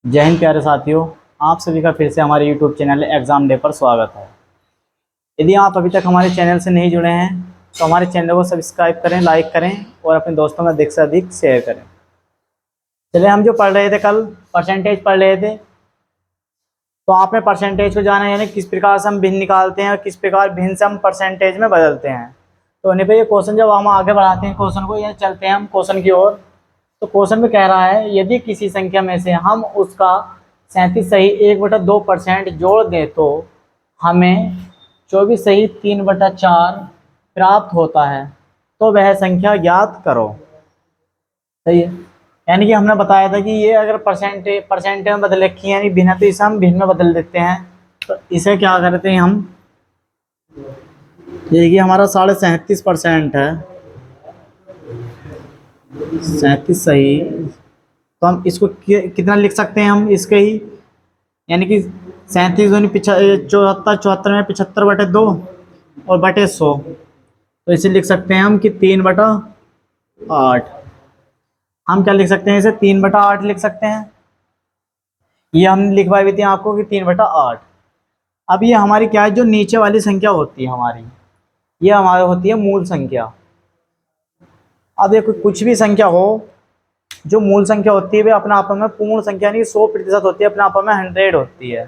जय हिंद प्यारे साथियों। आप सभी का फिर से हमारे YouTube चैनल एग्ज़ाम डे पर स्वागत है। यदि आप अभी तक हमारे चैनल से नहीं जुड़े हैं तो हमारे चैनल को सब्सक्राइब करें, लाइक करें और अपने दोस्तों में अधिक से अधिक शेयर करें। चलिए, हम जो पढ़ रहे थे कल परसेंटेज पढ़ रहे थे, तो आपने परसेंटेज को जाना यानी किस प्रकार से हम भिन्न निकालते हैं और किस प्रकार भिन्न से हम परसेंटेज में बदलते हैं। तो नहीं भाई, ये क्वेश्चन जब हम आगे बढ़ाते हैं क्वेश्चन को, या चलते हैं हम क्वेश्चन की ओर, तो क्वेश्चन में कह रहा है यदि किसी संख्या में से हम उसका 37 सही 1/2% जोड़ दें तो हमें 24 सही 3/4 प्राप्त होता है, तो वह संख्या ज्ञात करो। सही है। यानी कि हमने बताया था कि ये अगर परसेंटेज में बदल रखी है यानी भिन्न, तो इसे हम भिन्न में बदल देते हैं। तो इसे क्या करते हैं हम, देखिए हमारा 37.5% है, 37 सही, तो हम इसको कितना लिख सकते हैं हम इसके ही, यानी कि 37 दूनी 74, 74 में 75/2 और बटे 100, तो इसे लिख सकते हैं हम कि 3/8। हम क्या लिख सकते हैं, इसे 3/8 लिख सकते हैं। ये हमने लिखवाई हुई थी आपको कि 3/8। अब ये हमारी क्या है, जो नीचे वाली संख्या होती है हमारी, ये हमारी होती है मूल संख्या। अब देखो कुछ भी संख्या हो, जो मूल संख्या होती है वे अपने आप में पूर्ण संख्या यानी 100% होती है, अपने आप में 100 होती है।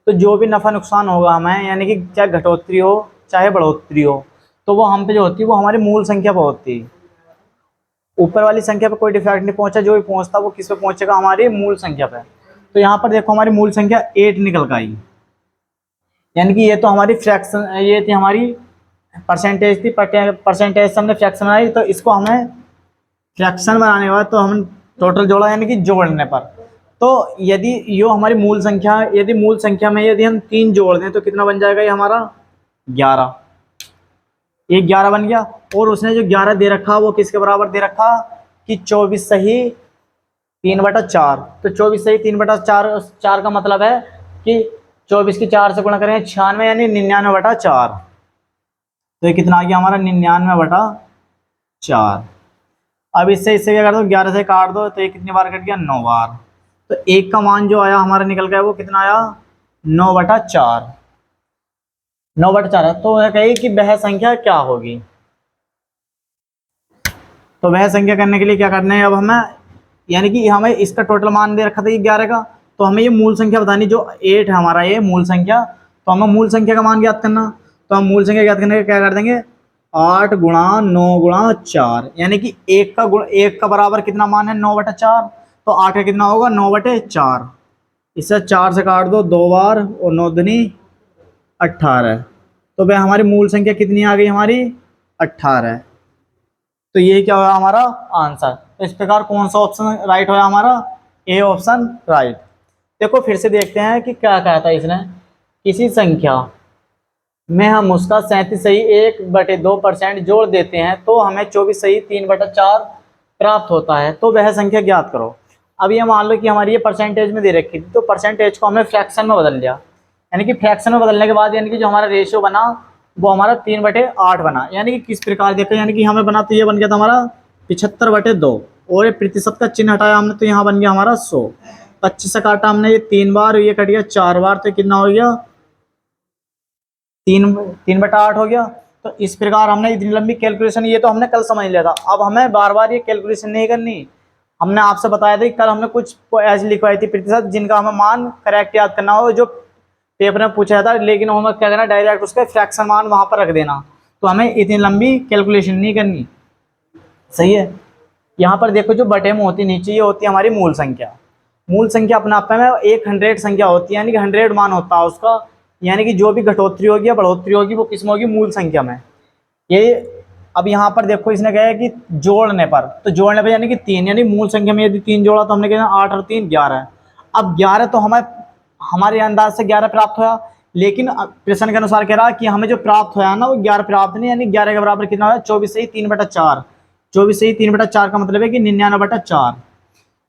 तो जो भी नफ़ा नुकसान होगा हमें, यानी कि चाहे घटोतरी हो चाहे बढ़ोतरी हो, तो वो हम पे जो होती है वो हमारी मूल संख्या पर होती है। ऊपर वाली संख्या पे कोई डिफेक्ट नहीं पहुंचा, जो भी पहुंचता वो किस पे पहुंचेगा, हमारी मूल संख्या पे। तो यहाँ पर देखो हमारी मूल संख्या 8 निकल कर आई, यानी कि ये तो हमारी फ्रैक्शन, ये थी हमारी परसेंटेज थी, परसेंटेज से हमने फ्रैक्शन बनाई, तो इसको हमें फ्रैक्शन बनाने के बाद तो हम टोटल जोड़ा, यानी कि जोड़ने पर। तो यदि यो हमारी मूल संख्या, यदि मूल संख्या में यदि हम 3 जोड़ दें तो कितना बन जाएगा, ये हमारा 11। ये 11 बन गया। और उसने जो 11 दे रखा वो किसके बराबर दे रखा कि 24 सही 3/4। तो 24 सही 3/4, 4 का मतलब है कि 24 की 4 से गुणा करें 96, यानी 99/4। तो ये कितना आ गया हमारा 99/4। अब इससे इससे क्या कर दो, 11 से काट दो, तो ये कितनी बार कट गया, 9 बार। तो एक का मान जो आया हमारा निकल गया वो कितना आया, 9/4। 9/4 है। तो वह कही कि वह संख्या क्या होगी। तो वह संख्या करने के लिए क्या करना है अब हमें, यानी कि हमें इसका टोटल मान दे रखा था 11 का, तो हमें ये मूल संख्या बतानी, जो 8 है हमारा ये मूल संख्या, तो हमें मूल संख्या का मान ज्ञात करना। तो हम मूल संख्या ज्ञात करने के क्या कर देंगे, 8 गुणा 9 गुणा 4, यानी कि एक का बराबर कितना मान है, 9/4। तो 8 का कितना होगा, 9/4। इससे 4 से काट दो 2 बार, और 9 दूनी 18। तो वह हमारी मूल संख्या कितनी आ गई, हमारी 18। तो ये क्या हुआ हमारा आंसर। तो इस प्रकार कौन सा ऑप्शन राइट हुआ हमारा, ए ऑप्शन राइट। देखो फिर से देखते हैं कि क्या कहा था इसने, किसी संख्या में हम उसका 37 सही 1/2% जोड़ देते हैं तो हमें 24 सही 3/4 प्राप्त होता है, तो वह संख्या ज्ञात करो। अब ये मान लो कि हमारी ये परसेंटेज में दे रखी थी, तो परसेंटेज को हमने फ्रैक्शन में बदल लिया, यानी कि फ्रैक्शन में बदलने के बाद यानी कि जो हमारा रेशियो बना वो हमारा 3/8 बना। यानी कि किस प्रकार देखो, यानी कि हमें बना तो ये बन गया था हमारा 75/2, और ये प्रतिशत का चिन्ह हटाया हमने तो यहाँ बन गया हमारा 100। 25 से काटा हमने ये 3 बार, ये कट गया 4 बार, तो कितना हो गया 3/8 हो गया। तो इस प्रकार हमने इतनी लंबी कैलकुलेशन, ये तो हमने कल समझ लिया था, अब हमें बार बार ये कैलकुलेशन नहीं करनी। हमने आपसे बताया था कि कल हमने कुछ ऐसी लिखवाई थी प्रतिशत जिनका हमें मान करेक्ट याद करना हो, जो पेपर में पूछा था, लेकिन हमें क्या करना, डायरेक्ट उसका फ्रैक्शन मान वहां पर रख देना। तो हमें इतनी लंबी कैलकुलेशन नहीं करनी। सही है। यहाँ पर देखो जो बटे में होती नीचे, ये होती है हमारी मूल संख्या। मूल संख्या अपने आप में एक 100 संख्या होती है, यानी कि 100 मान होता है उसका, यानी कि जो भी घटोतरी होगी या बढ़ोतरी होगी वो किस में होगी, मूल संख्या में। ये अब यहाँ पर देखो इसने कहा है कि जोड़ने पर, तो जोड़ने पर यानी कि 3, यानी मूल संख्या में यदि 3 जोड़ा तो हमने कहा 8 और 3 11। अब 11 तो हमारे अंदाज से 11 प्राप्त हुआ, लेकिन प्रश्न के अनुसार कह रहा है कि हमें जो प्राप्त हुआ ना वो 11 प्राप्त नहीं, यानी 11 के बराबर कितना हुआ, 24 सही 3/4। 24 सही 3/4 का मतलब है कि 99/4।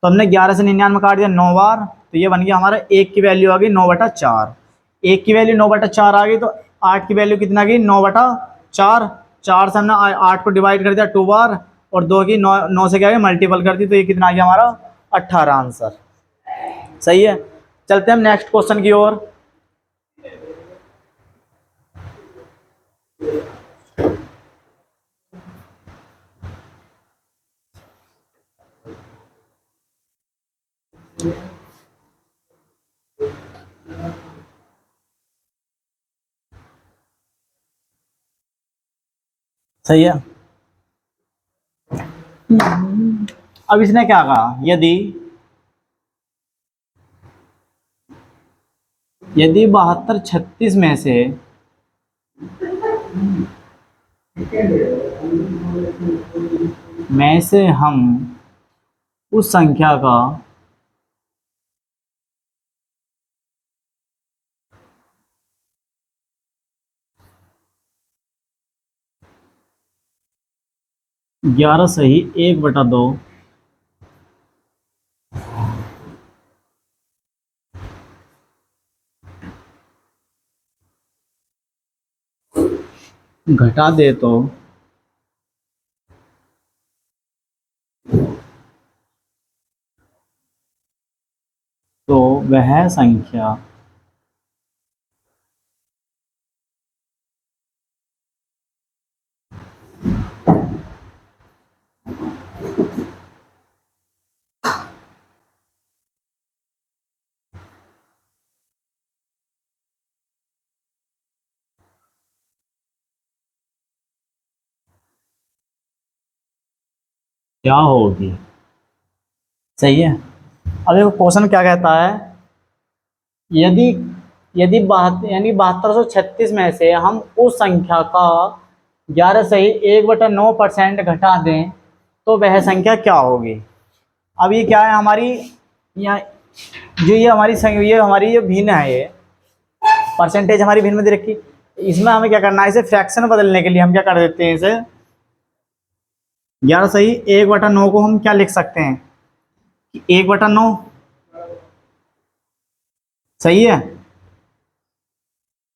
तो हमने 11 से 99 काट दिया 9 बार, तो ये बन गया हमारा 1 की वैल्यू आ गई 9/4। 1 की वैल्यू 9/4 आ गई, तो 8 की वैल्यू कितना गई 9/4। 4 से हमने 8 को डिवाइड कर दिया 2 बार, और 2 की 9 से क्या है मल्टीपल कर दी, तो ये कितना आ गया हमारा 18 आंसर। सही है, चलते हैं हम नेक्स्ट क्वेश्चन की ओर। सही है, अब इसने क्या कहा, यदि यदि 72 36 में से हम उस संख्या का ग्यारह सही 1/2 घटा दे तो वह संख्या क्या होगी। सही है, अब देखो क्वेश्चन क्या कहता है, यदि यदि 7236 में से हम उस संख्या का 11 सही 1/9% घटा दें तो वह संख्या क्या होगी। अब ये क्या है हमारी, यहाँ जो ये हमारी ये भिन्न है, ये परसेंटेज हमारी भिन्न में दे रखी। इसमें हमें क्या करना है, इसे फ्रैक्शन बदलने के लिए हम क्या कर देते हैं, इसे 11 सही 1/9 को हम क्या लिख सकते हैं, 1/9। सही है,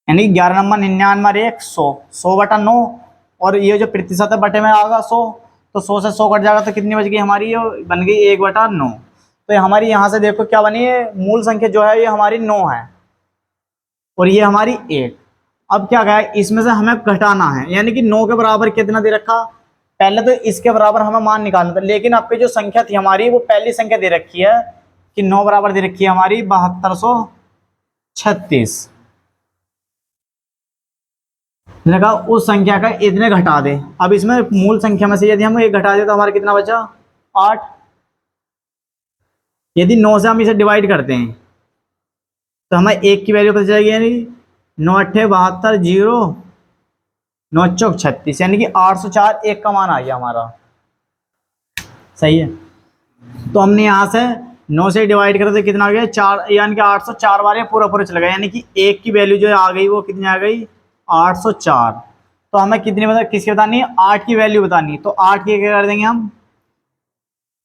यानी 11 नंबर 99 और 1 100, 100/9, और ये जो प्रतिशत है बटे में आएगा 100, तो 100 से 100 कट जाएगा तो कितनी बच गई हमारी, ये बन गई 1/9। तो ये हमारी यहाँ से देखो क्या बनी है, मूल संख्या जो है ये हमारी 9 है और ये हमारी 1। अब क्या कहा, इसमें से हमें घटाना है, यानी कि 9 के बराबर कितना दे रखा, पहले तो इसके बराबर हमें मान निकालना था, लेकिन आपकी जो संख्या थी हमारी वो पहली संख्या दे रखी है कि 9 बराबर दे रखी है हमारी 7236। मैंने कहा उस संख्या का इतने घटा दे। अब इसमें मूल संख्या में से यदि हम एक घटा दे तो हमारा कितना बचा, 8। यदि 9 से हम इसे डिवाइड करते हैं तो हमें 1 की वैल्यू पता चलेगी, यानी 9 8 72 जीरो 9 चौक 36, यानी कि 804 1 का मान आ गया हमारा। सही है, तो हमने यहाँ से 9 से डिवाइड करा तो कितना आ गया 4, यानी कि 804 बार पूरा पूरा चला गया, यानी कि 1 की वैल्यू जो आ गई वो कितनी आ गई 804। तो हमें कितनी बता किसकी बतानी है, 8 की वैल्यू बतानी है, तो 8 की क्या कर देंगे हम,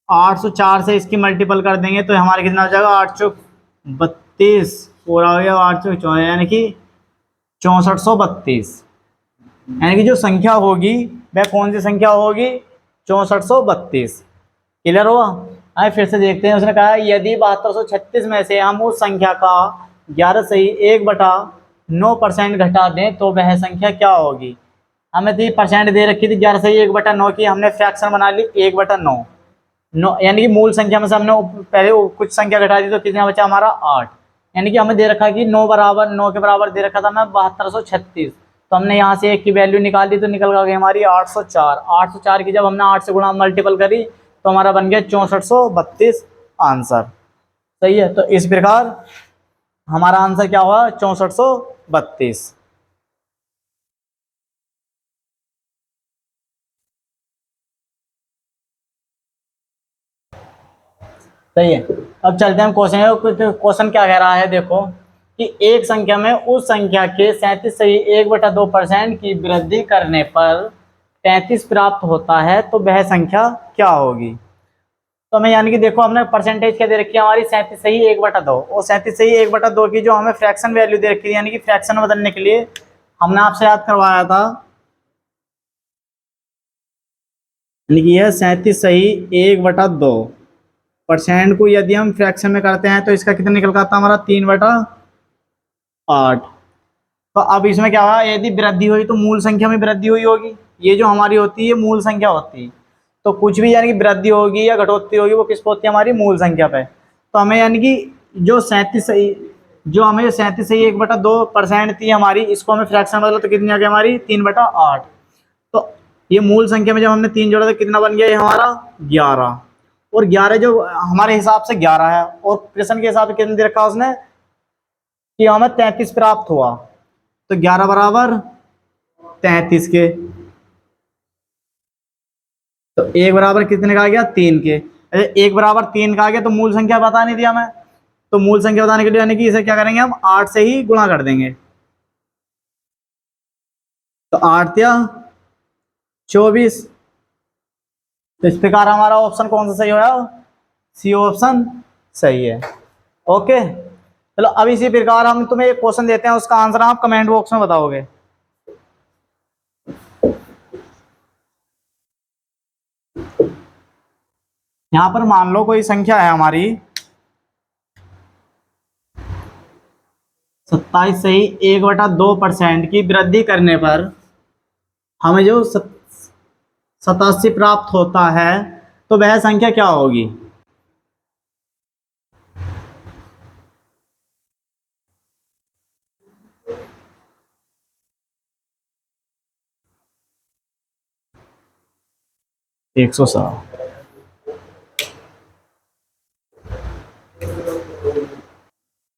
804 से इसकी मल्टीपल कर देंगे तो हमारे कितना हो जाएगा 8 चौक 32, पूरा हो गया 8 चौक 14, यानी कि 6432। यानी कि जो संख्या होगी वह कौन सी संख्या होगी, 6432। क्लियर हुआ। आइए फिर से देखते हैं, उसने कहा यदि 7236 में से हम उस संख्या का 11 सही 1/9% घटा दें तो वह संख्या क्या होगी। हमें तो परसेंट दे रखी थी 11 सही 1/9 की, हमने फ्रैक्शन बना ली 1/9, यानी कि मूल संख्या में से हमने पहले कुछ संख्या घटा दी तो कितना बचा हमारा 8। यानी कि हमें दे रखा कि 9 के बराबर दे रखा था हमें 7236, तो हमने यहाँ से 1 की वैल्यू निकाल दी तो निकल गई हमारी 804। 804 की जब हमने 8 से गुणा मल्टीपल करी तो हमारा बन गया 6432 आंसर। सही है, तो इस प्रकार हमारा आंसर क्या हुआ 6432। सही है, अब चलते हैं क्वेश्चन। क्वेश्चन क्या कह रहा है देखो, कि एक संख्या में उस संख्या के 37 सही 1/2% की वृद्धि करने पर 33 प्राप्त होता है तो वह संख्या क्या होगी। तो हमें यानी कि देखो हमने परसेंटेज क्या दे रखी है हमारी 37 सही 1/2, और 37 सही 1/2 की जो हमें फ्रैक्शन वैल्यू दे रखी है, यानी कि फ्रैक्शन बदलने के लिए हमने आपसे याद करवाया था, यानी कि यह 37 सही 1/2 परसेंट को यदि हम फ्रैक्शन में करते हैं तो इसका कितना निकल कर आता है हमारा 3/8। तो अब इसमें क्या हुआ, यदि वृद्धि हुई तो मूल संख्या में वृद्धि हुई होगी। ये जो हमारी होती है मूल संख्या होती है, तो कुछ भी यानी कि वृद्धि होगी या घटोत्तरी होगी वो किस पे होती है, हमारी मूल संख्या पे। तो हमें यानी कि जो 37.1/2% थी हमारी, इसको हमें फ्रैक्शन बदला तो कितनी आ गई हमारी 3/8। तो ये मूल संख्या में जब हमने 3 जोड़ा तो कितना बन गया ये हमारा 11। और 11 जो हमारे हिसाब से 11 है, और प्रश्न के हिसाब से कितने दे रखा उसने कि हमें 33 प्राप्त हुआ। तो 11 बराबर 33 के, तो 1 बराबर कितने का आ गया 3 के। अरे 1 बराबर 3 का आ गया तो मूल संख्या बता नहीं दिया हमें, तो मूल संख्या बताने के लिए यानी कि इसे क्या करेंगे हम 8 से ही गुणा कर देंगे। तो 8 या 24। तो इस प्रकार हमारा ऑप्शन कौन सा सही होगा, सी ऑप्शन सही है। ओके चलो, अब इसी प्रकार हम तुम्हें एक क्वेश्चन देते हैं, उसका आंसर आप कमेंट बॉक्स में बताओगे। यहां पर मान लो कोई संख्या है हमारी 27 से ही 1/2% की वृद्धि करने पर हमें जो 87 प्राप्त होता है, तो वह संख्या क्या होगी। एक सौ 7।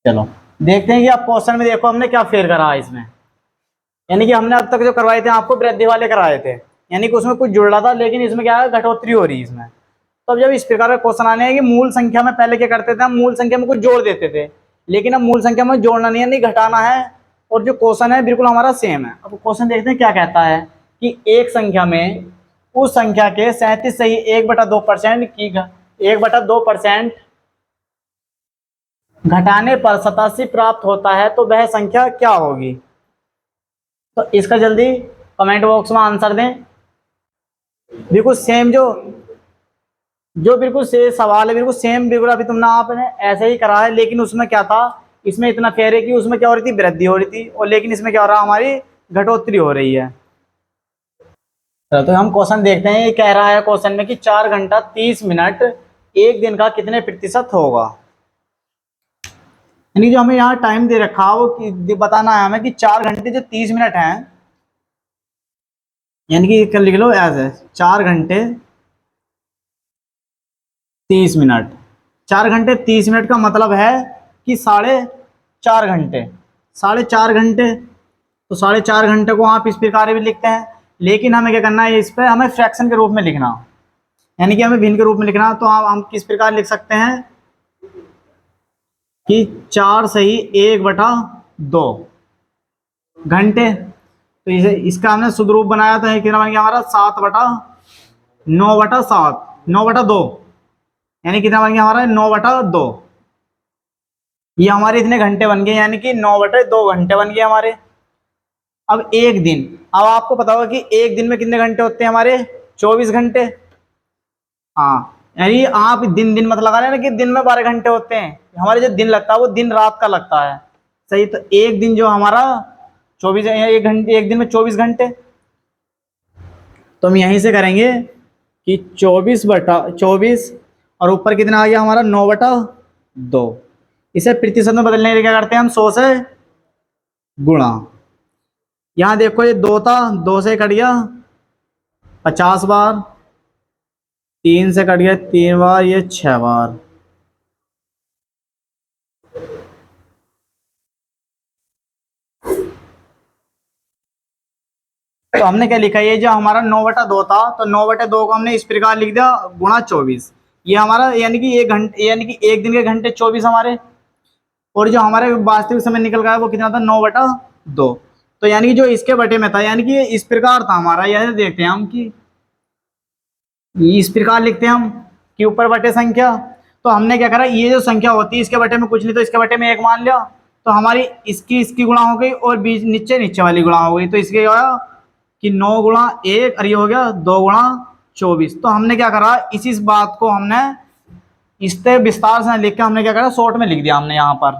चलो देखते हैं कि अब क्वेश्चन में देखो हमने क्या फेर करा है इसमें। यानी कि हमने अब तक जो करवाए थे आपको वृद्धि वाले कराए थे, यानी कि उसमें कुछ जुड़ रहा था, लेकिन इसमें क्या है घटोत्तरी हो रही है इसमें। तो अब जब इस प्रकार का क्वेश्चन आने हैं कि मूल संख्या में पहले क्या करते थे, हम मूल संख्या में कुछ जोड़ देते थे, लेकिन अब मूल संख्या में जोड़ना नहीं है, नहीं घटाना है। और जो क्वेश्चन है बिल्कुल हमारा सेम है। अब क्वेश्चन देखते हैं क्या कहता है कि एक संख्या में उस संख्या के 37 से ही 1/2% की 1/2% घटाने पर 87 प्राप्त होता है, तो वह संख्या क्या होगी। तो इसका जल्दी कमेंट बॉक्स में आंसर दें। बिल्कुल सेम जो जो बिल्कुल से सवाल है, बिल्कुल सेम बिल्कुल अभी तुमने आपने ऐसे ही करा है, लेकिन उसमें क्या था, इसमें इतना फेयर है कि उसमें क्या हो रही थी वृद्धि हो रही थी, और लेकिन इसमें क्या हो रहा है हमारी घटोत्तरी हो रही है। तो हम क्वेश्चन देखते हैं। ये कह रहा है क्वेश्चन में कि 4 घंटा 30 मिनट एक दिन का कितने प्रतिशत होगा। यानी जो हमें यहाँ टाइम दे रखा है वो बताना है हमें कि 4 घंटे जो 30 मिनट हैं, यानी कि कर लिख लो ऐसे 4 घंटे 30 मिनट। 4 घंटे 30 मिनट का मतलब है कि 4.5 घंटे, 4.5 घंटे। तो 4.5 घंटे को आप इस प्रकार भी लिखते हैं, लेकिन हमें क्या करना है, इस पर हमें फ्रैक्शन के रूप में लिखना, यानी कि हमें भिन्न के रूप में लिखना। तो हम किस प्रकार लिख सकते हैं कि 4 से ही 1/2 घंटे। तो इसे इसका हमने शुद्ध रूप बनाया तो कितना बन गया हमारा 9/2, यानी कितना बन गया हमारा 9/2। ये हमारे इतने घंटे बन गए, यानी कि 9/2 घंटे बन गए हमारे। अब एक दिन, अब आपको पता होगा कि एक दिन में कितने घंटे होते हैं हमारे 24 घंटे। हाँ, यानी आप दिन दिन मत लगा लेना कि दिन में 12 घंटे होते हैं। हमारे जो दिन लगता है वो दिन रात का लगता है, सही। तो एक दिन जो हमारा 24 एक घंटे, एक दिन में 24 घंटे। तो हम यहीं से करेंगे कि 24/24 और ऊपर कितना आ गया हमारा 9/2। इसे प्रतिशत में बदलने के लिए क्या करते हैं हम 100 से गुणा। यहाँ देखो ये 2 था, 2 से कट गया 50 बार, 3 से कट गया 3 बार, ये 6 बार। तो हमने क्या लिखा, ये जो हमारा 9/2 था, तो 9/2 को हमने इस प्रकार लिख दिया गुणा 24। ये हमारा यानी कि 1 घंटे, यानी कि एक दिन के घंटे 24 हमारे, और जो हमारे वास्तविक समय निकल गया वो कितना था 9/2। तो यानी कि जो इसके बटे में था, यानी कि ये इस प्रकार था हमारा। यह देखते हैं हम कि इस प्रकार लिखते हैं हम कि ऊपर बटे संख्या। तो हमने क्या करा, ये जो संख्या होती है इसके बटे में कुछ नहीं, तो इसके बटे में 1 मान लिया। तो हमारी इसकी गुणा हो गई और बीच नीचे वाली गुणा हो गई। तो इसके क्या होगा कि 9 × 1 और ये हो गया 2 × 24। तो हमने क्या करा, इसी बात को हमने इससे विस्तार से लिख के हमने क्या करा, शॉर्ट में लिख दिया हमने यहाँ पर।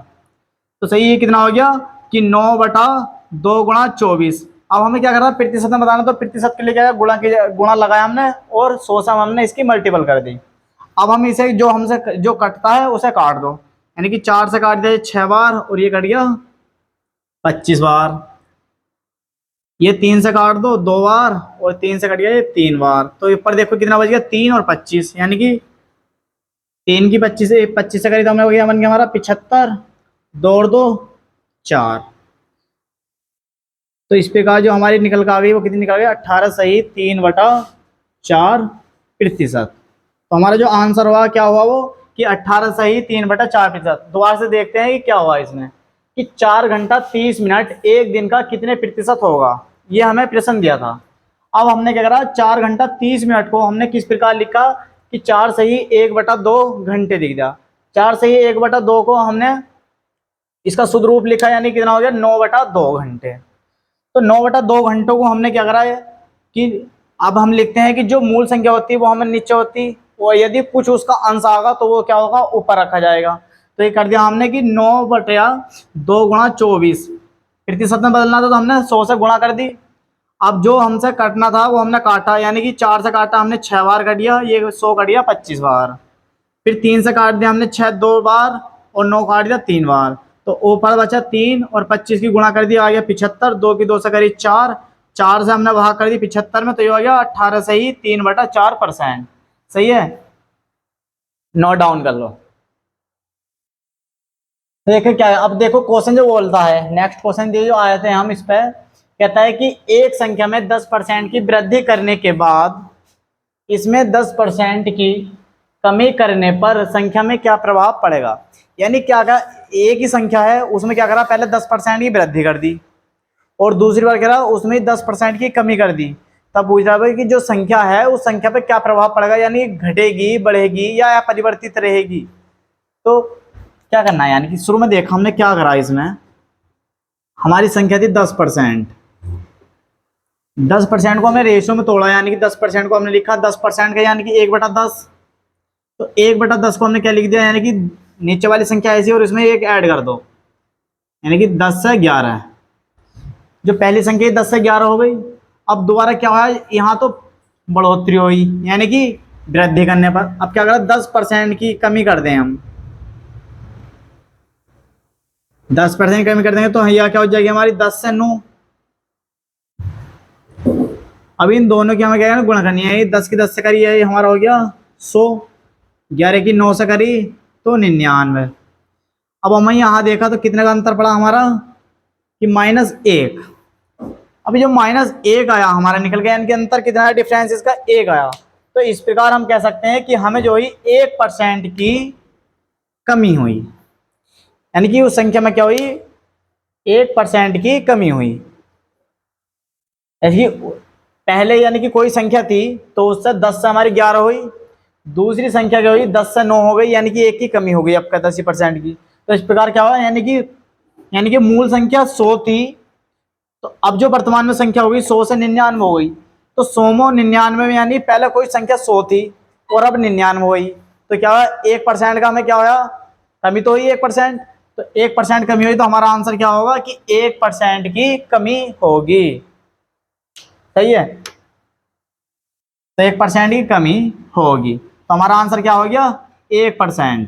तो सही ये कितना हो गया कि 9/2 गुणा 24। अब हमें क्या करना, प्रतिशत में बताना, तो प्रतिशत के लिए क्या है, गुणा लगाया हमने और 100 से हमने इसकी मल्टीपल कर दी। अब हम इसे जो हमसे जो कटता है उसे काट दो, यानी कि 4 से काट दिया 6 बार और ये कट गया 25 बार। ये 3 से काट दो 2 बार और 3 से कट गया ये 3 बार। तो ऊपर देखो कितना बच गया, 3 और 25, यानी कि 3 की 25 से करी तो हमने हो गया, बन गया हमारा 75, 2 और 2 4। तो इस प्रकार जो हमारी निकल कर आ गई वो कितनी निकल गई, 18 सही 3/4%। तो हमारा जो आंसर हुआ क्या हुआ वो कि 18 सही 3/4%। दोबारा से देखते हैं कि क्या हुआ इसमें, कि 4 घंटा 30 मिनट एक दिन का कितने प्रतिशत होगा, ये हमें प्रश्न दिया था। अब हमने क्या करा, 4 घंटा 30 मिनट को हमने किस प्रकार लिखा कि 4 सही 1/2 घंटे लिख दिया। 4 सही 1/2 को हमने इसका शुद्ध रूप लिखा, यानी कितना हो गया 9/2 घंटे। तो 9/2 घंटों को हमने क्या करा है कि अब हम लिखते हैं कि जो मूल संख्या होती है वो हमें नीचे होती, और यदि कुछ उसका अंश आएगा तो वो क्या होगा, ऊपर रखा जाएगा। तो ये कर दिया हमने कि 9/2 गुणा 24, प्रतिशत में बदलना था तो हमने 100 से गुणा कर दी। अब जो हमसे कटना था वो हमने काटा, यानी कि 4 से काटा हमने 6 बार कट दिया, ये 100 कट गया 25 बार। फिर 3 से काट दिया हमने 6 2 बार और 9 काट दिया 3 बार। तो ऊपर बचा 3 और 25 की गुणा कर दिया, आ गया 75, 2 की 2 से करी 4, 4 से हमने भाग कर दी 75 में, तो ये हो गया 18 सही 3/4%। सही है, नोट डाउन कर लो। देखो क्या है, अब देखो क्वेश्चन जो बोलता है, नेक्स्ट क्वेश्चन जो आए थे हम इस पे, कहता है कि एक संख्या में 10% की वृद्धि करने के बाद इसमें 10% की कमी करने पर संख्या में क्या प्रभाव पड़ेगा। यानी क्या कहा, एक ही संख्या है उसमें क्या करा, पहले 10% की वृद्धि कर दी और दूसरी बार करा उसमें 10% की कमी कर दी। तब पूछ रहा है कि जो संख्या है उस संख्या पे क्या प्रभाव पड़ेगा, यानी घटेगी, बढ़ेगी या परिवर्तित रहेगी। तो क्या करना है, यानी कि शुरू में देखा हमने क्या करा, इसमें हमारी संख्या थी 10%। 10% को हमने रेशियो में तोड़ा, यानी कि 10% को हमने लिखा 10% का, यानी कि 1/10। तो 1/10 को हमने क्या लिख दिया, यानी कि नीचे वाली संख्या ऐसी और इसमें एक ऐड कर दो, यानी कि 10 से 11। जो पहली संख्या 10 से 11 हो गई। अब दोबारा क्या हुआ, यहाँ तो बढ़ोतरी हुई, यानी कि वृद्धि करने पर। अब क्या करें, 10% की कमी कर दें हम, 10% कमी कर देंगे तो यह क्या हो जाएगी हमारी 10 से 9। अब इन दोनों की हमें क्या गुणा करनी है, 10 की 10 से करी है हमारा हो गया 100, 11 की 9 से करी तो 99। अब हमें यहाँ देखा तो कितने का अंतर पड़ा हमारा कि -1। अभी जो -1 आया हमारा निकल गया, यानी कि अंतर कितना है, डिफरेंस इसका 1 आया। तो इस प्रकार हम कह सकते हैं कि हमें जो हुई 1% की कमी हुई, यानी कि उस संख्या में क्या हुई, 1% की कमी हुई। ऐसी पहले यानी कि कोई संख्या थी तो उससे 10 से हमारी 11 हुई, दूसरी संख्या क्या हुई 10 से 9 हो गई, यानी कि 1 की कमी हो गई अब का 10% की। तो इस प्रकार क्या हुआ, यानी कि मूल संख्या 100 थी, तो अब जो वर्तमान में संख्या हो गई 100 से 99 हो गई। तो 100 में 99 में, यानी पहले कोई संख्या 100 थी और अब 99 हुई। तो क्या हुआ, 1% का हमें क्या हुआ, कमी तो हुई 1%। तो 1% कमी हुई तो हमारा आंसर क्या होगा कि 1% की कमी होगी। सही है, तो 1% की कमी होगी, तो हमारा आंसर क्या हो गया 1%।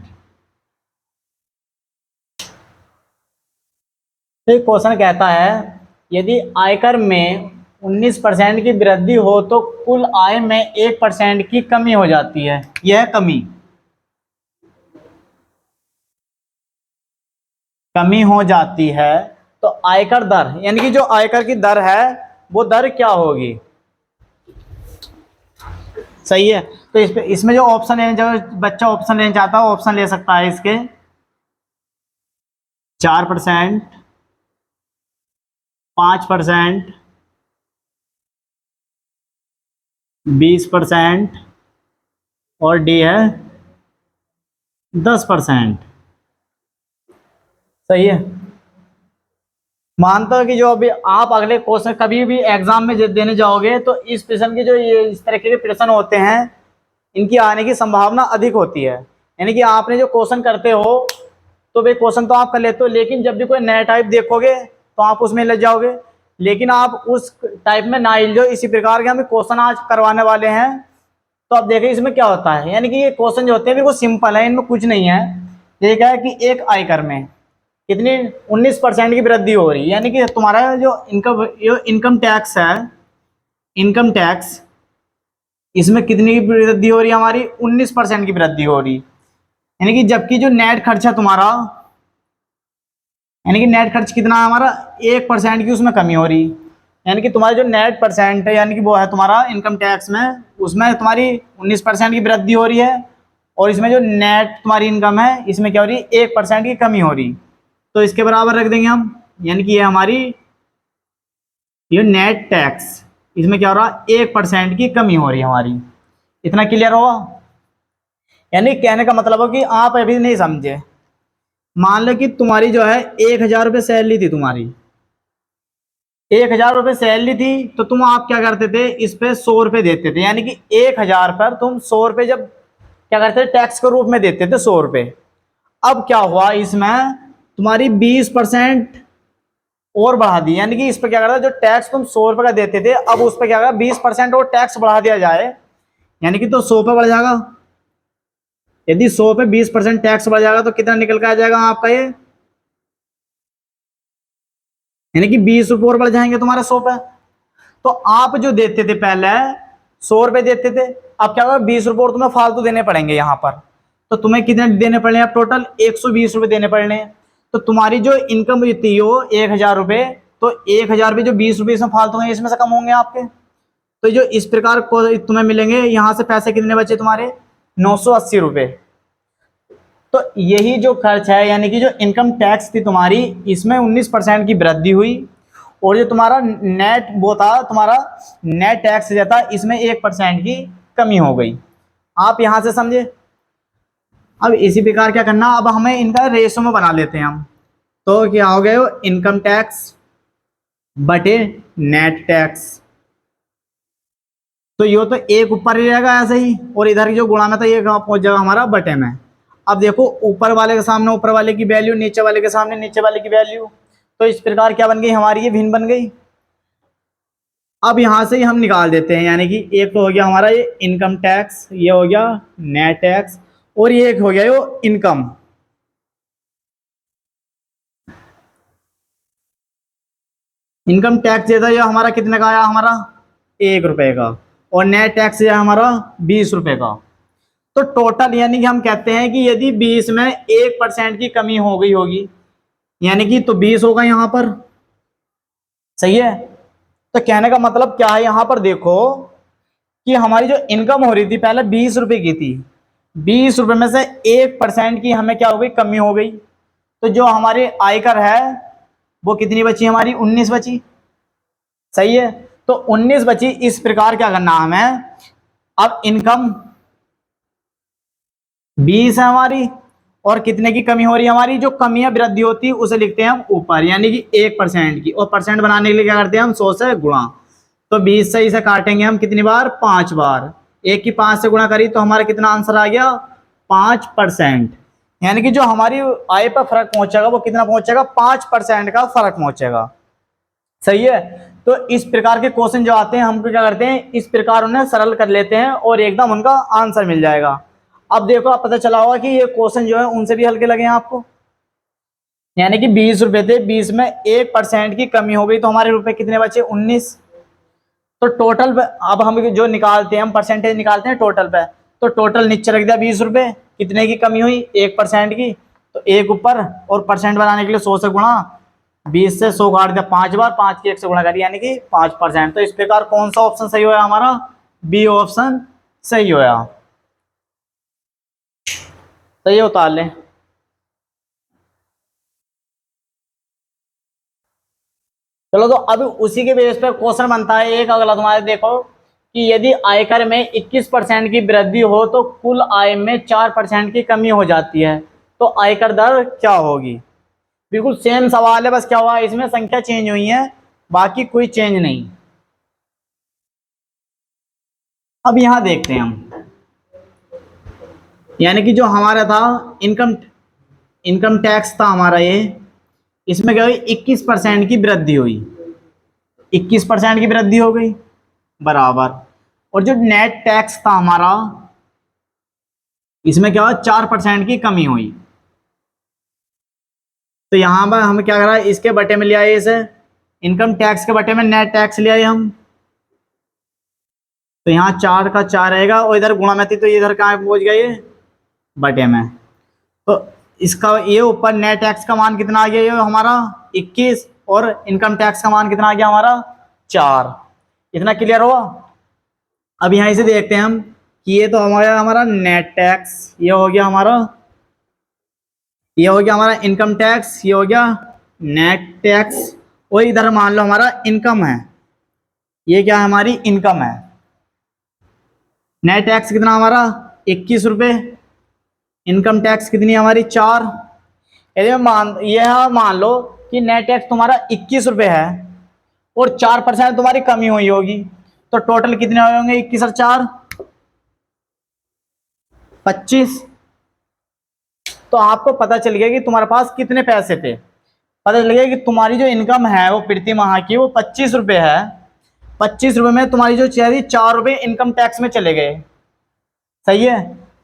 तो क्वेश्चन कहता है यदि आयकर में 19% की वृद्धि हो तो कुल आय में 1% की कमी हो जाती है। यह कमी हो जाती है तो आयकर दर, यानी कि जो आयकर की दर है वो दर क्या होगी। सही है, तो इसमें जो ऑप्शन लेने, जो बच्चा ऑप्शन लेना चाहता है ऑप्शन ले सकता है इसके 4%, 5%, 20% और डी है 10%। सही है, मानता हूं कि जो अभी आप अगले क्वेश्चन कभी भी एग्जाम में देने जाओगे तो इस प्रश्न के जो ये इस तरह के प्रश्न होते हैं इनकी आने की संभावना अधिक होती है। यानी कि आपने जो क्वेश्चन करते हो तो भाई क्वेश्चन तो आप कर लेते हो, लेकिन जब भी कोई नया टाइप देखोगे तो आप उसमें लग जाओगे, लेकिन आप उस टाइप में ना हिल जाओ। इसी प्रकार के हम क्वेश्चन आज करवाने वाले हैं। तो अब देखिए इसमें क्या होता है, यानी कि ये क्वेश्चन जो होते हैं बिल्कुल सिंपल है, इनमें कुछ नहीं है। ये क्या है कि एक आयकर में कितनी 19% की वृद्धि हो रही है, यानी कि तुम्हारा जो इनकम टैक्स है, इनकम टैक्स, इसमें कितनी की वृद्धि हो रही है हमारी 19% की वृद्धि हो रही। यानी कि जबकि जो नेट खर्च है तुम्हारा, यानी कि नेट खर्च कितना है हमारा 1% की उसमें कमी हो रही। यानी कि तुम्हारा जो नेट परसेंट है, यानी कि वो है तुम्हारा इनकम टैक्स में, उसमें तुम्हारी 19% की वृद्धि हो रही है, और इसमें जो नेट तुम्हारी इनकम है इसमें क्या हो रही है 1% की कमी हो रही। तो इसके बराबर रख देंगे हम, यानी कि ये हमारी ये नेट टैक्स, इसमें क्या हो रहा है 1% की कमी हो रही है हमारी। इतना क्लियर हुआ? यानी कहने का मतलब है कि आप अभी नहीं समझे। मान लो कि तुम्हारी जो है 1,000 रुपये सैलरी थी, तुम्हारी 1,000 रुपये सैलरी थी, तो तुम आप क्या करते थे इस पे 100 रुपये देते थे, यानी कि 1,000 पर तुम 100 रुपये जब क्या करते थे टैक्स के रूप में देते थे 100 रुपये। अब क्या हुआ इसमें तुम्हारी 20% और बढ़ा दी, यानी कि इस पर क्या करता जो टैक्स तुम 100 रुपये का देते थे अब उस पर क्या करा 20% और टैक्स बढ़ा दिया जाए, यानी कि तो 100 पे बढ़ जाएगा। यदि 100 पे 20% टैक्स बढ़ जाएगा तो कितना निकल के आ जाएगा आपका ये, यानी कि 20 रुपये और बढ़ जाएंगे तुम्हारे 100 पे। तो आप जो देते थे पहले 100 रुपये देते थे, अब क्या होगा 20 रुपये और तुम्हें फालतू देने पड़ेंगे यहाँ पर। तो तुम्हें कितने देने पड़ने अब टोटल 120 रुपये देने पड़ने। तो तुम्हारी जो इनकम थी हो 1,000 रुपये, तो 1,000 रुपये जो 20 रुपये इसमें फालतू हैं इसमें से कम होंगे आपके। तो जो इस प्रकार को तुम्हें मिलेंगे यहाँ से पैसे कितने बचे तुम्हारे 980 रुपये। तो यही जो खर्च है, यानी कि जो इनकम टैक्स थी तुम्हारी इसमें 19% की वृद्धि हुई, और जो तुम्हारा नेट वो था तुम्हारा नेट टैक्स जो था इसमें 1% की कमी हो गई। आप यहां से समझे? अब इसी प्रकार क्या करना, अब हमें इनका रेशो में बना लेते हैं हम। तो क्या हो गया इनकम टैक्स बटे नेट टैक्स। तो ये तो एक ऊपर ही रहेगा ऐसे ही, और इधर की जो गुणा में था ये पहुंच जाएगा हमारा बटे में। अब देखो ऊपर वाले के सामने ऊपर वाले की वैल्यू, नीचे वाले के सामने नीचे वाले की वैल्यू, तो इस प्रकार क्या बन गई हमारी ये भिन्न बन गई। अब यहां से ही हम निकाल देते हैं, यानी कि एक तो हो गया हमारा ये इनकम टैक्स, ये हो गया नेट टैक्स, और ये एक हो गया ये इनकम। इनकम टैक्स जो था ये हमारा कितने का आया हमारा 1 रुपए का, और नेट टैक्स है हमारा 20 रुपए का। तो टोटल यानी कि हम कहते हैं कि यदि 20 में 1% की कमी हो गई होगी, यानी कि तो 20 होगा यहां पर, सही है। तो कहने का मतलब क्या है यहां पर देखो कि हमारी जो इनकम हो रही थी पहले 20 रुपए की थी, 20 रुपए में से 1% की हमें क्या हो गई कमी हो गई। तो जो हमारी आयकर है वो कितनी बची हमारी 19 बची, सही है। तो 19 बची, इस प्रकार क्या करना हमें, अब इनकम 20 है हमारी, और कितने की कमी हो रही है हमारी, जो कमी है वृद्धि होती है उसे लिखते हैं हम ऊपर, यानी कि 1% की, और परसेंट बनाने के लिए क्या करते हैं हम 100 से गुणा। तो 20 से इसे काटेंगे हम कितनी बार 5 बार, एक की 5 से गुणा करी तो हमारा कितना आंसर आ गया 5%। यानी कि जो हमारी आय पर फर्क पहुंचेगा वो कितना पहुंचेगा 5% का फर्क पहुंचेगा, सही है। तो इस प्रकार के क्वेश्चन जो आते हैं हम क्या करते हैं इस प्रकार उन्हें सरल कर लेते हैं और एकदम उनका आंसर मिल जाएगा। अब देखो आप पता चला होगा कि ये क्वेश्चन जो है उनसे भी हल्के लगे हैं आपको। यानी कि 20 रुपए थे, 20 में 1% की कमी हो गई तो हमारे रुपए कितने बचे 19। तो टोटल अब हम जो निकालते हैं हम परसेंटेज निकालते हैं टोटल पे, तो टोटल नीचे रख दिया 20 रुपए, कितने की कमी हुई 1% की, तो एक ऊपर, और परसेंट बनाने के लिए 100 से गुणा, 20 से 100 काट दिया 5 बार, 5 की 1 से गुणा करिए यानी कि 5%। तो इस प्रकार कौन सा ऑप्शन सही होया हमारा, बी ऑप्शन सही होया। तो ये उतार लें। चलो तो अब उसी के बेस पर क्वेश्चन बनता है एक अगला तुम्हारे, देखो कि यदि आयकर में 21% की वृद्धि हो तो कुल आय में 4% की कमी हो जाती है, तो आयकर दर क्या होगी। बिल्कुल सेम सवाल है, बस क्या हुआ इसमें संख्या चेंज हुई है, बाकी कोई चेंज नहीं। अब यहां देखते हैं हम, यानी कि जो हमारा था इनकम इनकम टैक्स था हमारा ये, इसमें क्या हुई 21% की वृद्धि हुई, 21% की वृद्धि हो गई बराबर। और जो नेट टैक्स था हमारा, इसमें क्या हुआ 4% की कमी हुई। तो यहां पर हम क्या करा, इसके बटे में ले आए, इसे इनकम टैक्स के बटे में नेट टैक्स ले आए हम। तो यहाँ 4 का 4 रहेगा और इधर गुणा में थी तो इधर कहाँ पहुंच गए ये बटे में। तो इसका ये ऊपर नेट टैक्स का मान कितना आ गया ये हमारा 21, और इनकम टैक्स का मान कितना आ गया हमारा 4। इतना क्लियर हुआ। अब यहां से देखते हैं हम कि ये तो हमारा हमारा नेट टैक्स, ये हो गया हमारा, ये हो गया हमारा इनकम टैक्स, ये हो गया नेट टैक्स, और इधर मान लो हमारा इनकम है, ये क्या है हमारी इनकम है। नेट टैक्स कितना हमारा 21 रुपये, इनकम टैक्स कितनी है हमारी 4। यदि मान लो कि नेट टैक्स तुम्हारा 21 रुपये है और 4% तुम्हारी कमी हुई होगी, तो टोटल कितने होंगे 21 और 4 25। तो आपको पता चल गया कि तुम्हारे पास कितने पैसे थे। पता चल गया कि तुम्हारी जो इनकम है वो प्रति माह की वो 25 रुपये है। 25 रुपये में तुम्हारी जो चीज 4 रुपये इनकम टैक्स में चले गए, सही है।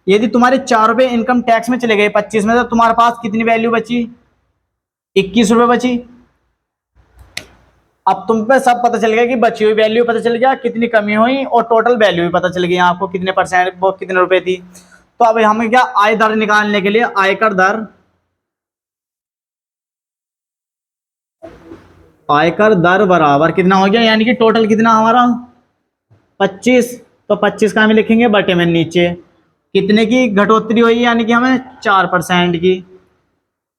यदि तुम्हारे 4 रुपये इनकम टैक्स में चले गए 25 में, तो तुम्हारे पास कितनी वैल्यू बची 21 रुपये बची। अब तुम पे सब पता चल गया कि बची हुई वैल्यू पता चल गया, कितनी कमी हुई, और टोटल वैल्यू भी पता चल गई आपको कितने परसेंट वो कितने रुपए थी। तो अब हमें क्या आय दर निकालने के लिए आयकर दर, आयकर दर बराबर कितना हो गया, यानी कि टोटल कितना हमारा 25। तो 25 का हम लिखेंगे बटे में नीचे कितने की घटोतरी हुई, यानी कि हमें 4% की,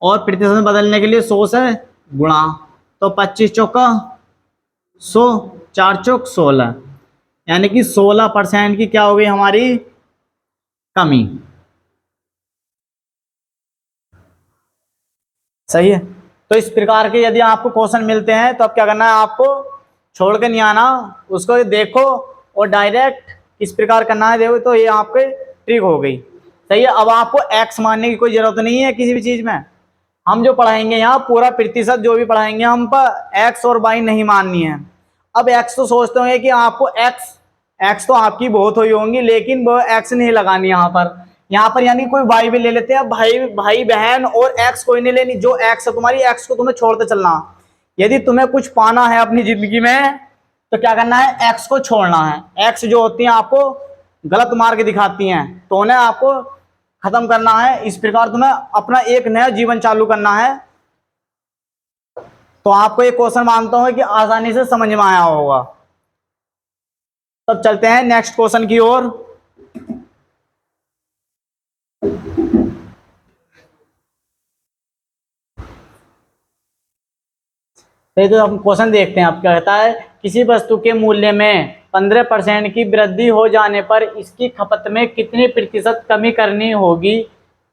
और प्रतिशत में बदलने के लिए 100 से गुणा। तो 25 चौका 100, 4 चौक 16, यानी कि 16% की क्या हो गई हमारी कमी, सही है। तो इस प्रकार के यदि आपको क्वेश्चन मिलते हैं तो अब क्या करना है, आपको छोड़ के नहीं आना, उसको देखो और डायरेक्ट किस प्रकार करना है देखो, तो ये आपके ट्रिक हो गई, सही है। अब आपको एक्स मानने की कोई जरूरत नहीं है किसी भी चीज में। हम जो पढ़ाएंगे यहाँ पूरा प्रतिशत जो भी पढ़ाएंगे हम पर एक्स और वाई नहीं माननी है। अब एक्स तो सोचते होंगे कि आपको एक्स एक्स तो आपकी बहुत हुई होंगी, लेकिन वो एक्स नहीं लगानी यहाँ पर यानी कोई वाई भी ले लेते हैं, भाई भाई बहन, और एक्स कोई नहीं लेनी, जो एक्स है तुम्हारी एक्स को तुम्हें छोड़ते चलना। यदि तुम्हें कुछ पाना है अपनी जिंदगी में तो क्या करना है, एक्स को छोड़ना है। एक्स जो होती हैं आपको गलत मार्ग दिखाती हैं, तो उन्हें आपको खत्म करना है। इस प्रकार तुम्हें अपना एक नया जीवन चालू करना है। तो आपको एक क्वेश्चन मानता हूं कि आसानी से समझ में आया होगा। तब चलते हैं नेक्स्ट क्वेश्चन की ओर। तो हम क्वेश्चन देखते हैं, आप क्या कहता है, किसी वस्तु के मूल्य में 15% की वृद्धि हो जाने पर इसकी खपत में कितनी प्रतिशत कमी करनी होगी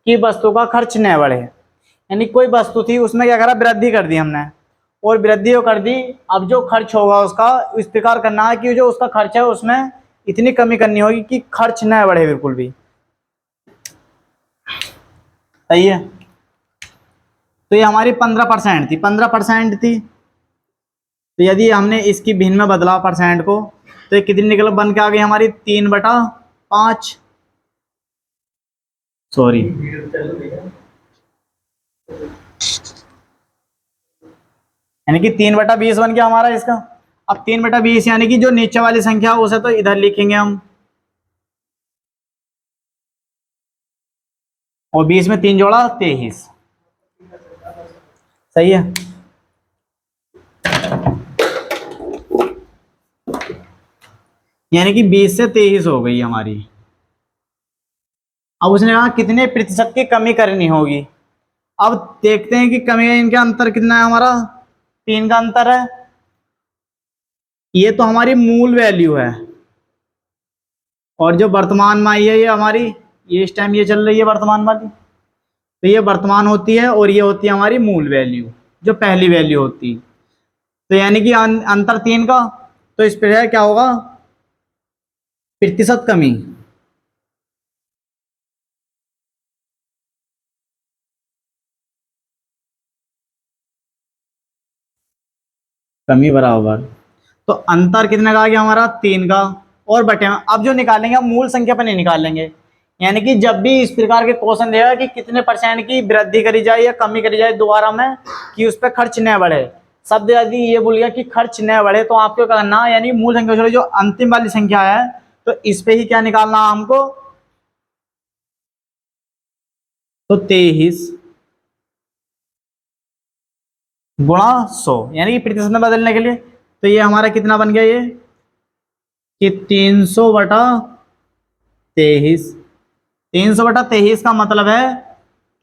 कि वस्तु का खर्च न बढ़े। यानी कोई वस्तु थी उसमें क्या करा, वृद्धि कर दी हमने, और वृद्धि कर दी। अब जो खर्च होगा उसका इस प्रकार करना है कि जो उसका खर्च है उसमें इतनी कमी करनी होगी कि खर्च न बढ़े बिल्कुल भी, सही है। तो ये हमारी 15% थी, 15% थी। तो यदि हमने इसकी भिन्न में बदला परसेंट को, तो ये कितनी निकल बन के आ गई हमारी 3/5, सॉरी यानी कि 3/20 बन गया हमारा इसका। अब 3/20 यानी कि जो नीचे वाली संख्या उसे तो इधर लिखेंगे हम, और 20 में 3 जोड़ा 23, सही है। यानी कि 20 से 23 हो गई हमारी। अब उसने कहा कितने प्रतिशत की कमी करनी होगी। अब देखते हैं कि कमी इनके अंतर कितना है हमारा, 3 का अंतर है। ये तो हमारी मूल वैल्यू है, और जो वर्तमान में आई है ये हमारी, ये इस टाइम ये चल रही है वर्तमान वाली, तो ये वर्तमान होती है, और ये होती है हमारी मूल वैल्यू जो पहली वैल्यू होती। तो यानी कि अंतर 3 का, तो इस पर क्या होगा प्रतिशत कमी, कमी बराबर, तो अंतर कितने का आ गया हमारा 3 का, और बटे में अब जो निकालेंगे हम मूल संख्या पर नहीं निकालेंगे। यानी कि जब भी इस प्रकार के क्वेश्चन देगा कि कितने परसेंट की वृद्धि करी जाए या कमी करी जाए दोबारा में, कि उस पर खर्च न बढ़े, शब्द यदि ये बोल गया कि खर्च न बढ़े, तो आपको क्या करना है, यानी मूल संख्या छोड़ो जो अंतिम वाली संख्या है, तो इस पे ही क्या निकालना है हमको, तो 23 गुणा 100, यानी कि प्रतिशत में बदलने के लिए, तो ये हमारा कितना बन गया ये, कि 300/23। 300/23 का मतलब है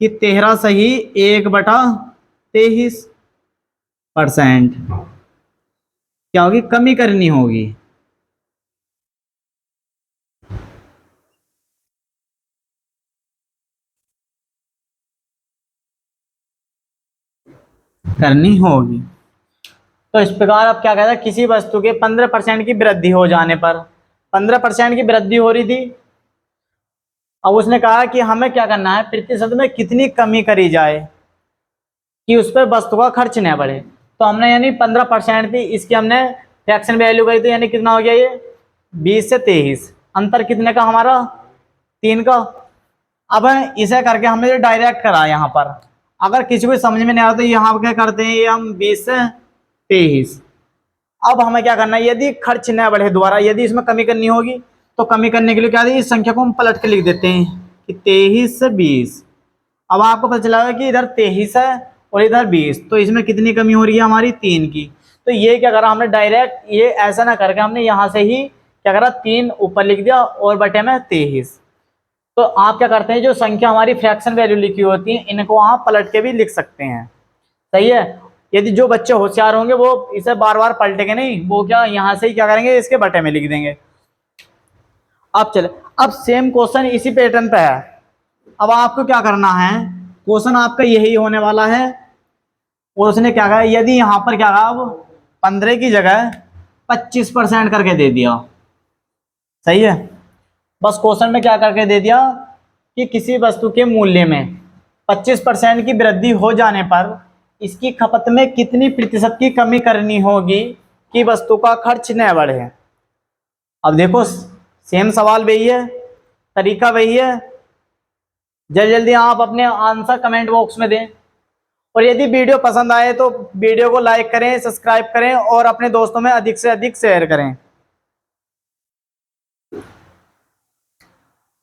कि 13 सही 1/23%। क्या होगी, कमी करनी होगी। करनी होगी। तो इस प्रकार अब क्या कहता है, किसी वस्तु के 15% की वृद्धि हो जाने पर, 15% की वृद्धि हो रही थी, अब उसने कहा कि हमें क्या करना है, प्रतिशत में कितनी कमी करी जाए कि उस पर वस्तु का खर्च न बढ़े। तो हमने यानी 15% थी, इसकी हमने फ्रैक्शन वैल्यू करी थी, यानी कितना हो गया ये 20 से 23, अंतर कितने का हमारा 3 का। अब इसे करके हमने जो डायरेक्ट करा यहाँ पर, अगर किसी को समझ में नहीं आ रहा तो यहाँ क्या करते हैं, ये हम 20 से 23। अब हमें क्या करना है, यदि खर्च न बढ़े दोबारा, यदि इसमें कमी करनी होगी, तो कमी करने के लिए क्या है, इस संख्या को हम पलट के लिख देते हैं कि 23 से 20। अब आपको पता चला कि इधर 23 है और इधर 20, तो इसमें कितनी कमी हो रही है हमारी 3 की। तो ये क्या करा हमने, डायरेक्ट ये ऐसा ना करके हमने यहाँ से ही क्या करा, 3 ऊपर लिख दिया और बटे में 23। तो आप क्या करते हैं, जो संख्या हमारी फ्रैक्शन वैल्यू लिखी होती है, इनको आप पलट के भी लिख सकते हैं। सही है। यदि जो बच्चे होशियार होंगे वो इसे बार बार पलटेंगे नहीं, वो क्या यहाँ से ही क्या करेंगे, इसके बटे में लिख देंगे। अब चले, अब सेम क्वेश्चन इसी पैटर्न पे है। अब आपको क्या करना है, क्वेश्चन आपका यही होने वाला है, और उसने क्या कहा, यदि यहाँ पर क्या कहा, अब 15 की जगह 25% करके दे दिया। सही है। बस क्वेश्चन में क्या करके दे दिया कि किसी वस्तु के मूल्य में 25% की वृद्धि हो जाने पर इसकी खपत में कितनी प्रतिशत की कमी करनी होगी कि वस्तु का खर्च न बढ़े। अब देखो सेम सवाल वही है, तरीका वही है। जल्दी जल्दी आप अपने आंसर कमेंट बॉक्स में दें, और यदि वीडियो पसंद आए तो वीडियो को लाइक करें, सब्सक्राइब करें और अपने दोस्तों में अधिक से अधिक शेयर करें।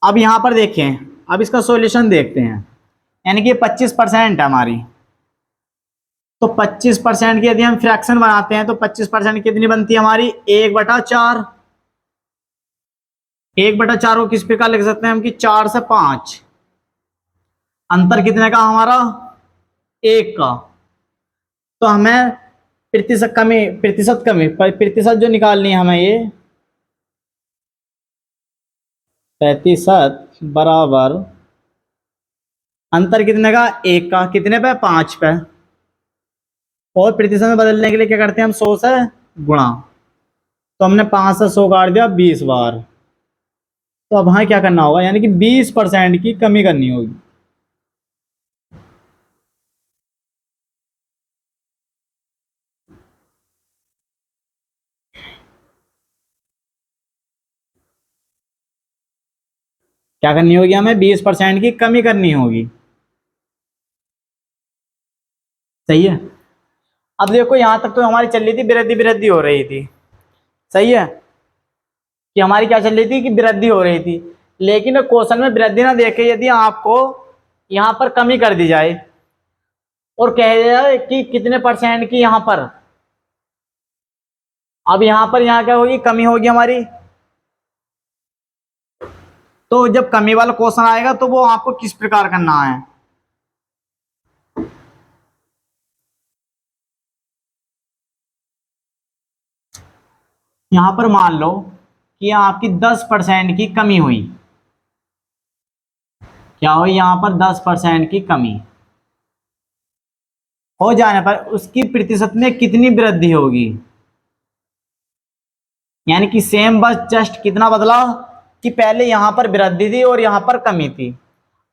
अब यहाँ पर देखें, अब इसका सॉल्यूशन देखते हैं। यानी कि 25% है हमारी, तो 25% की यदि हम फ्रैक्शन बनाते हैं तो 25% कितनी बनती है हमारी, 1/4। 1/4 को किस प्रकार लिख सकते हैं हम कि 4 से 5, अंतर कितने का हमारा 1 का। तो हमें प्रतिशत जो निकालनी है हमें, ये प्रतिशत बराबर अंतर कितने का, 1 का, कितने पे 5 पे, और प्रतिशत में बदलने के लिए क्या करते हैं हम, 100 से गुणा। तो हमने 5 से 100 काट दिया 20 बार। तो अब हमें क्या करना होगा, यानी कि 20% की कमी करनी होगी। क्या करनी होगी, हमें 20% की कमी करनी होगी। सही है। अब देखो यहां तक तो हमारी चल रही थी वृद्धि वृद्धि हो रही थी। सही है, कि हमारी क्या चल रही थी कि वृद्धि हो रही थी, लेकिन क्वेश्चन में वृद्धि ना देके यदि आपको यहां पर कमी कर दी जाए और कह दिया जाए कि कितने परसेंट की यहां पर, अब यहां पर यहां क्या होगी, कमी होगी हमारी। तो जब कमी वाला क्वेश्चन आएगा तो वो आपको किस प्रकार करना है, यहां पर मान लो कि आपकी 10% की कमी हुई। क्या हुई यहां पर, 10% की कमी हो जाने पर उसकी प्रतिशत में कितनी वृद्धि होगी। यानी कि सेम बस जस्ट कितना बदला कि पहले यहां पर वृद्धि थी और यहां पर कमी थी।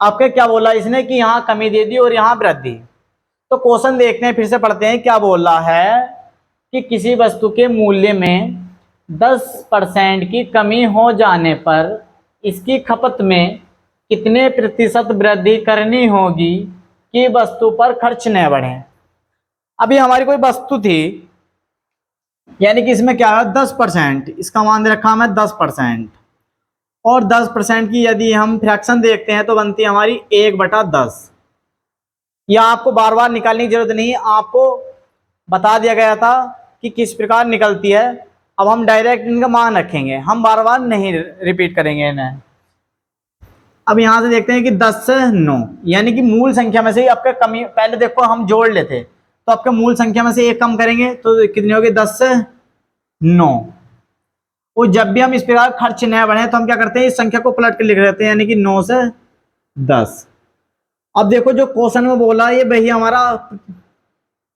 आपके क्या बोला इसने कि यहां कमी दे दी और यहां वृद्धि। तो क्वेश्चन देखते हैं, फिर से पढ़ते हैं क्या बोल रहा है कि किसी वस्तु के मूल्य में 10% की कमी हो जाने पर इसकी खपत में कितने प्रतिशत वृद्धि करनी होगी कि वस्तु पर खर्च न बढ़े। अभी हमारी कोई वस्तु थी, यानी कि इसमें क्या है 10%, इसका मान दे रखा हमें 10%, और 10% की यदि हम फ्रैक्शन देखते हैं तो बनती है हमारी 1/10। यह आपको बार बार निकालने की जरूरत नहीं, आपको बता दिया गया था कि किस प्रकार निकलती है। अब हम डायरेक्ट इनका मान रखेंगे, हम बार बार नहीं रिपीट करेंगे इन्हें। अब यहां से देखते हैं कि 10 से 9, यानी कि मूल संख्या में से ही आपका कमी, पहले देखो हम जोड़ लेते तो आपके मूल संख्या में से एक कम करेंगे तो कितनी होगी 10 से 9। और जब भी हम इस प्रकार खर्च न बढ़े तो हम क्या करते हैं इस संख्या को पलट के लिख देते हैं, यानी कि 9 से 10। अब देखो जो क्वेश्चन में बोला ये वही हमारा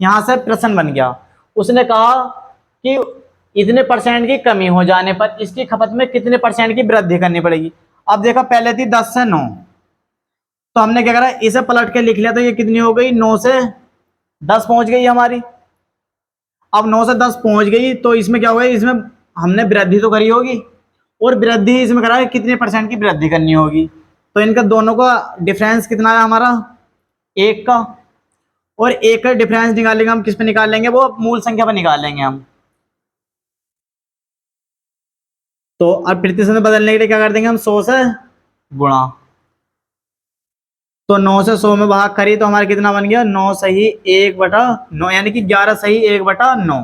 यहां से प्रश्न बन गया। उसने कहा कि इतने परसेंट की कमी हो जाने पर इसकी खपत में कितने परसेंट की वृद्धि करनी पड़ेगी। अब देखो पहले थी 10 से 9, तो हमने क्या करा इसे पलट के लिख लिया, तो ये कितनी हो गई 9 से 10 पहुंच गई हमारी। अब 9 से 10 पहुंच गई तो इसमें क्या होगा, इसमें हमने वृद्धि तो करी होगी, और वृद्धि इसमें करा है कितने परसेंट की वृद्धि करनी होगी। तो इनका दोनों का डिफरेंस कितना है हमारा 1 का, और 1 का डिफरेंस निकालेंगे हम किस पे निकालेंगे, वो मूल संख्या पर निकालेंगे हम। तो अब प्रतिशत में बदलने के लिए क्या कर देंगे हम 100 से गुणा। तो 9 से 100 में भाग करी तो हमारा कितना बन गया 9 सही 1/9, यानी कि 11 सही 1/9।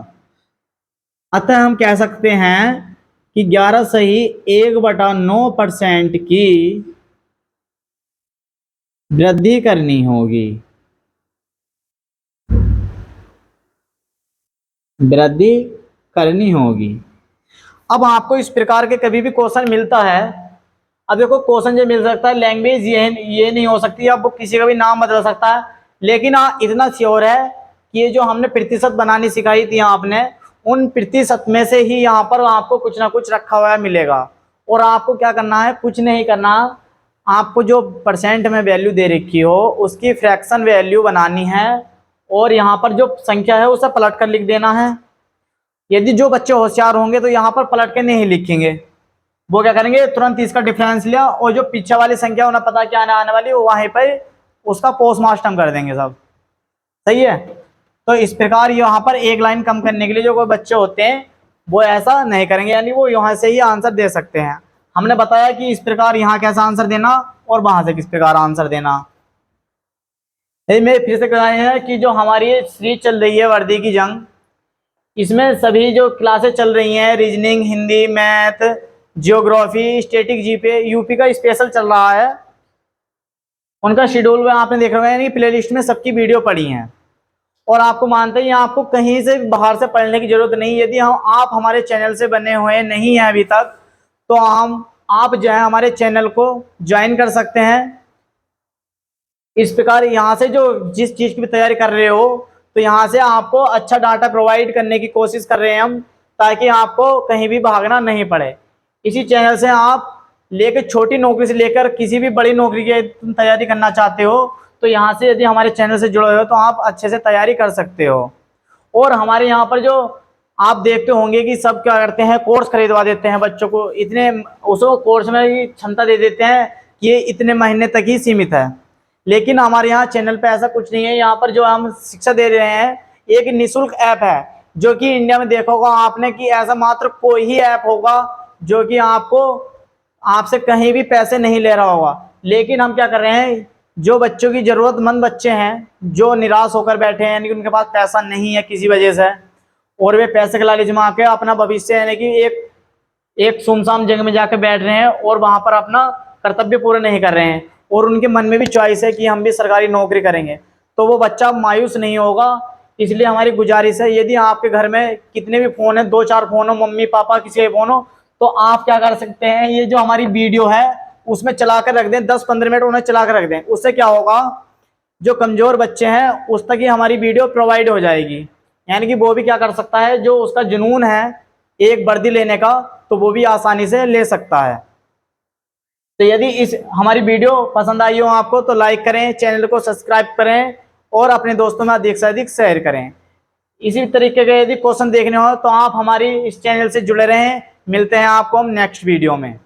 अतः हम कह सकते हैं कि 11 सही 1/9% की वृद्धि करनी होगी, वृद्धि करनी होगी। अब आपको इस प्रकार के कभी भी क्वेश्चन मिलता है, अब देखो क्वेश्चन जो मिल सकता है लैंग्वेज ये नहीं हो सकती, अब किसी का भी नाम बदल सकता है, लेकिन हाँ इतना श्योर है कि ये जो हमने प्रतिशत बनानी सिखाई थी आपने, उन प्रतिशत में से ही यहाँ पर आपको कुछ ना कुछ रखा हुआ मिलेगा। और आपको क्या करना है, कुछ नहीं करना, आपको जो परसेंट में वैल्यू दे रखी हो उसकी फ्रैक्शन वैल्यू बनानी है, और यहाँ पर जो संख्या है उसे पलट कर लिख देना है। यदि जो बच्चे होशियार होंगे तो यहाँ पर पलट के नहीं लिखेंगे, वो क्या करेंगे तुरंत इसका डिफरेंस लिया, और जो पीछे वाली संख्या उन्हें पता क्या आने वाली वहीं पर उसका पोस्टमार्टम कर देंगे सब। सही है। तो इस प्रकार यहाँ पर एक लाइन कम करने के लिए जो कोई बच्चे होते हैं वो ऐसा नहीं करेंगे, यानी वो यहाँ से ही आंसर दे सकते हैं। हमने बताया कि इस प्रकार यहाँ कैसा आंसर देना और वहां से किस प्रकार आंसर देना। मैं फिर से कहना है कि जो हमारी सीरीज चल रही है वर्दी की जंग, इसमें सभी जो क्लासेस चल रही हैं reasoning, Hindi, math, geography, static, GK, UP का स्पेशल चल रहा है, उनका शेड्यूल में आपने देख रहा है, प्ले लिस्ट में सबकी वीडियो पड़ी हैं। और आपको मानते हैं आपको कहीं से बाहर से पढ़ने की जरूरत नहीं। यदि आप हमारे चैनल से बने हुए नहीं हैं अभी तक, तो आप जो है हमारे चैनल को ज्वाइन कर सकते हैं। इस प्रकार यहाँ से जो जिस चीज़ की भी तैयारी कर रहे हो, तो यहाँ से आपको अच्छा डाटा प्रोवाइड करने की कोशिश कर रहे हैं हम, ताकि आपको कहीं भी भागना नहीं पड़े। इसी चैनल से आप लेकर छोटी नौकरी से लेकर किसी भी बड़ी नौकरी की तैयारी करना चाहते हो, तो यहाँ से यदि हमारे चैनल से जुड़े हो तो आप अच्छे से तैयारी कर सकते हो। और हमारे यहाँ पर जो आप देखते होंगे कि सब क्या करते हैं कोर्स खरीदवा देते हैं बच्चों को, इतने उसको कोर्स में क्षमता दे देते हैं कि ये इतने महीने तक ही सीमित है। लेकिन हमारे यहाँ चैनल पे ऐसा कुछ नहीं है। यहाँ पर जो हम शिक्षा दे रहे हैं एक निःशुल्क ऐप है, जो कि इंडिया में देखा होगा आपने कि ऐसा मात्र कोई ही ऐप होगा जो कि आपसे कहीं भी पैसे नहीं ले रहा होगा। लेकिन हम क्या कर रहे हैं, जो बच्चों की जरूरतमंद बच्चे हैं जो निराश होकर बैठे हैं, यानी कि उनके पास पैसा नहीं है किसी वजह से, और वे पैसे के लालच में आके अपना भविष्य यानी कि एक सुनसान जगह में जाकर बैठ रहे हैं और वहां पर अपना कर्तव्य पूरे नहीं कर रहे हैं, और उनके मन में भी चॉइस है कि हम भी सरकारी नौकरी करेंगे, तो वो बच्चा मायूस नहीं होगा। इसलिए हमारी गुजारिश है, यदि आपके घर में कितने भी फ़ोन है, 2-4 फ़ोन हो, मम्मी पापा किसी के फ़ोन हो, तो आप क्या कर सकते हैं, ये जो हमारी वीडियो है उसमें चला कर रख दें, 10-15 मिनट उन्हें चला कर रख दें। उससे क्या होगा, जो कमज़ोर बच्चे हैं उस तक ही हमारी वीडियो प्रोवाइड हो जाएगी, यानी कि वो भी क्या कर सकता है, जो उसका जुनून है एक वर्दी लेने का, तो वो भी आसानी से ले सकता है। तो यदि इस हमारी वीडियो पसंद आई हो आपको तो लाइक करें, चैनल को सब्सक्राइब करें और अपने दोस्तों में अधिक से अधिक शेयर करें। इसी तरीके के यदि क्वेश्चन देखने हो तो आप हमारी इस चैनल से जुड़े रहें। मिलते हैं आपको हम नेक्स्ट वीडियो में।